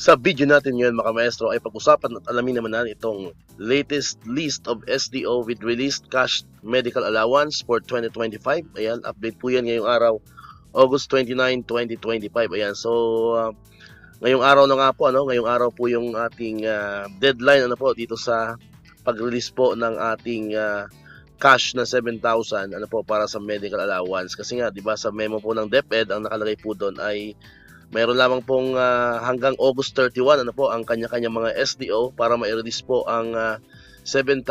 Sa video natin ngayon mga maestro ay pag-usapan at alamin naman natin itong latest list of SDO with released cash medical allowance for 2025. Ayan, update po yan ngayong araw, August 29, 2025. Ayan, so ngayong araw na nga po, ngayong araw po yung ating deadline dito sa pag-release po ng ating cash na 7,000 para sa medical allowance. Kasi nga, 'di ba, sa memo po ng DepEd ang nakalagay po doon ay mayroon lamang pong hanggang August 31 ang kanya-kanya mga SDO para ma-release po ang 7,000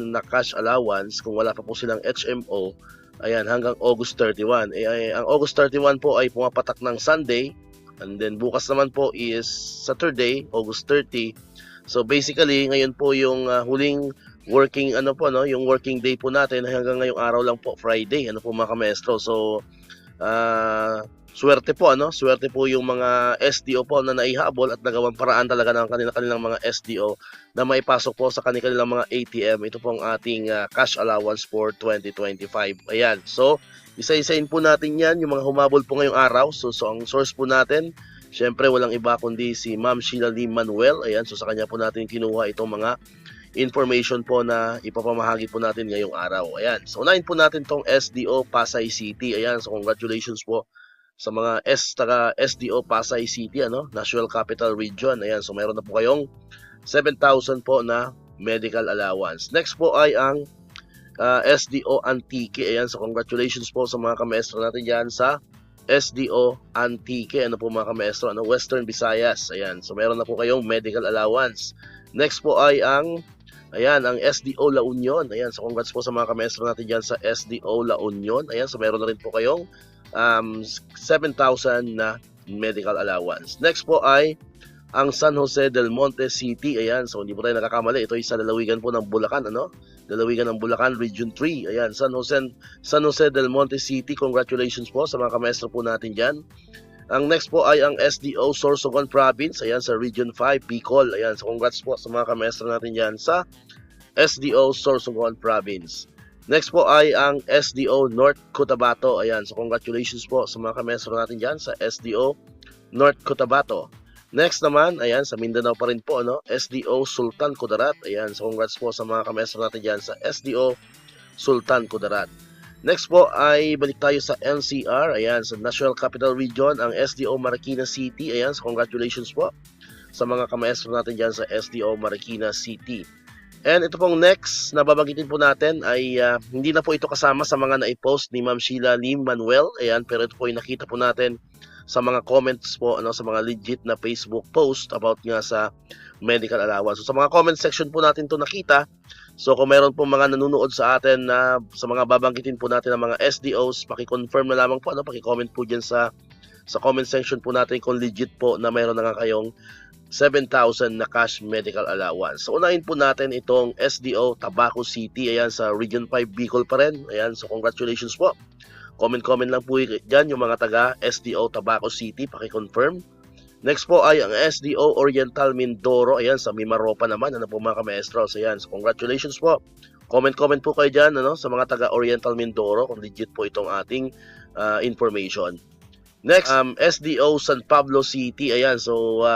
na cash allowance kung wala pa po silang HMO. Ayan, hanggang August 31. Ang August 31 po ay pumapatak ng Sunday, and then bukas naman po is Saturday, August 30. So basically, ngayon po yung huling working yung working day po natin hanggang ngayong araw lang po, Friday, mga kamestro. So swerte po yung mga SDO po na naihabol at nagawang paraan talaga ng kanilang mga SDO na maipasok po sa kanilang mga ATM. Ito po ang ating cash allowance for 2025. Ayan, so isa-isain po natin yan, yung mga humabol po ngayong araw. So ang source po natin, syempre walang iba kundi si Ma'am Sheila Lee Manuel. Ayan, so sa kanya po natin kinuha itong mga information po na ipapamahagi po natin ngayong araw. Ayan, so unahin po natin tong SDO Pasay City. Ayan, so congratulations po sa mga SDO Pasay City, National Capital Region. Ayan, so mayroon na po kayong 7,000 po na medical allowance. Next po ay ang SDO Antique. Ayan, so congratulations po sa mga kamestro natin dyan sa SDO Antique. Mga kamestro, Western Visayas. Ayan, so mayroon na po kayong medical allowance. Next po ay ang SDO La Union. Ayan, so congrats po sa mga kamestro natin dyan sa SDO La Union. Ayan, so mayroon na rin po kayong 7,000 na medical allowance. Next po ay ang San Jose del Monte City. Ayan, so hindi po tayo nakakamali. Ito ay sa lalawigan po ng Bulacan, Lalawigan ng Bulacan, Region 3. Ayan, San Jose del Monte City. Congratulations po sa mga kamestro po natin dyan. Ang next po ay ang SDO Sorsogon Province. Ayan, sa Region 5, Bicol. Ayan, so congrats po sa mga kamestro natin dyan sa SDO Sorsogon Province. Next po ay ang SDO North Cotabato. Ayan, so congratulations po sa mga kamestro natin dyan sa SDO North Cotabato. Next naman, ayan, sa Mindanao pa rin po, SDO Sultan Kudarat. Ayan, so congrats po sa mga kamestro natin dyan sa SDO Sultan Kudarat. Next po ay balik tayo sa NCR. Ayan, sa National Capital Region, ang SDO Marikina City. Ayan, so congratulations po sa mga kamestro natin dyan sa SDO Marikina City. And ito pong next na babanggitin po natin ay hindi na po ito kasama sa mga na-post ni Ma'am Sheila Lee Manuel. Ayan, pero ito po ay nakita po natin sa mga comments po, sa mga legit na Facebook post about nga sa medical allowance. So sa mga comment section po natin to nakita. So kung meron po mga nanonood sa atin na sa mga babanggitin po natin ng mga SDOs, paki-confirm na lamang po, paki-comment po dyan sa comment section po natin kung legit po na meron na nga kayong 7,000 na cash medical allowance. So unahin po natin itong SDO Tabaco City. Ayan, sa Region 5 Bicol pa rin. Ayan, so congratulations po. Comment lang po dyan yung mga taga SDO Tabaco City, paki-confirm. Next po ay ang SDO Oriental Mindoro. Ayan, sa Mimaropa naman, mga kamaestro. So ayan, so congratulations po. Comment po kayo dyan, sa mga taga Oriental Mindoro kung legit po itong ating information. Next, SDO San Pablo City. Ayan, so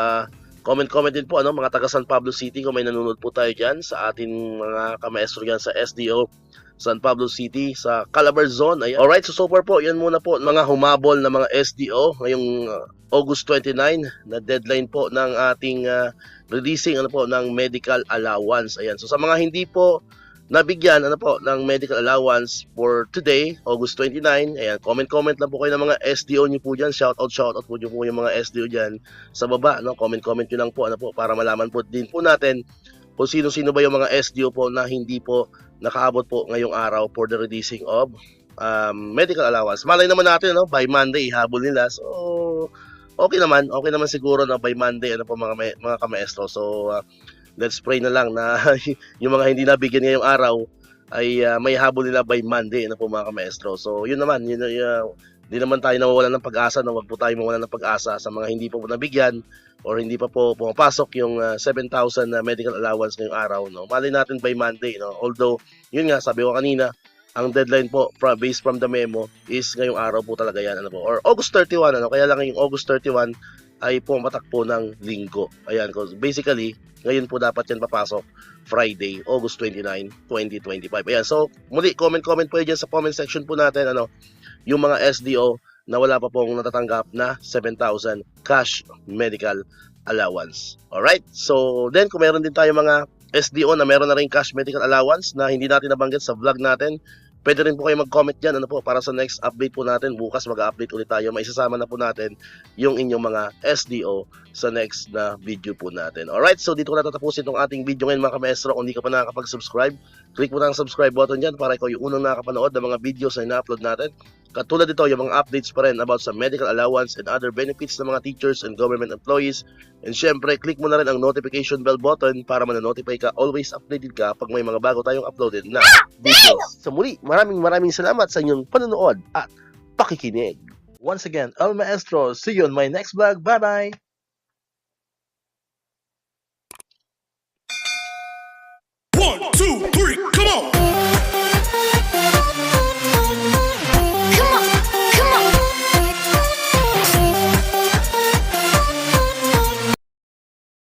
comment din po, mga taga San Pablo City kung may nanonood po tayo dyan sa ating mga kamaestro dyan sa SDO San Pablo City sa Calabar Zone. Ayan. Alright, so far po, yan muna po mga humabol na mga SDO ngayong August 29 na deadline po ng ating releasing ng medical allowance. Ayan, so sa mga hindi po nabigyan ng medical allowance for today, August 29. Ayan, comment lang po kayo ng mga SDO nyo po dyan. Shoutout po nyo po yung mga SDO dyan sa baba. Comment nyo lang po, para malaman po din po natin kung sino-sino ba yung mga SDO po na hindi po nakaabot po ngayong araw for the releasing of medical allowance. Malay naman natin, by Monday, ihabol nila. So, okay naman siguro na by Monday, mga kamaestro. So, let's pray na lang na yung mga hindi nabigyan ngayong araw ay may habol nila by Monday, mga kamaestro. So yun naman, hindi naman tayo nawawalan ng pag-asa, wag po tayo mawalan ng pag-asa sa mga hindi po nabigyan or hindi pa po pumapasok yung 7,000 na medical allowance ngayong araw. Malay natin by Monday. Although, yun nga, sabi ko kanina, ang deadline po based from the memo is ngayong araw po talaga yan, or August 31, kaya lang yung August 31 ay pumatak po ng linggo. Ayan, basically, ngayon po dapat yan papasok Friday, August 29, 2025. Ayan, so muli, comment po dyan sa comment section po natin, yung mga SDO na wala pa pong natatanggap na 7,000 cash medical allowance. Alright, so then kung meron din tayo mga SDO na meron na rin cash medical allowance na hindi natin nabanggit sa vlog natin, pwede rin po kayo mag-comment dyan para sa next update po natin. Bukas mag-update ulit tayo. Maisasama na po natin yung inyong mga SDO sa next na video po natin. Alright, so dito ko natatapusin itong ating video ngayon mga kamaestro. Kung di ka pa nakakapag-subscribe, click mo na ang subscribe button dyan para ikaw yung unang nakakapanood ng mga videos na ina-upload natin. Katulad dito, yung mga updates pa rin about sa medical allowance and other benefits ng mga teachers and government employees. And syempre, click mo na rin ang notification bell button para ma-notify ka, always updated ka pag may mga bago tayong uploaded na videos. So muli, maraming salamat sa inyong panonood at pakikinig. Once again, El Maestro, see you on my next vlog. Bye-bye!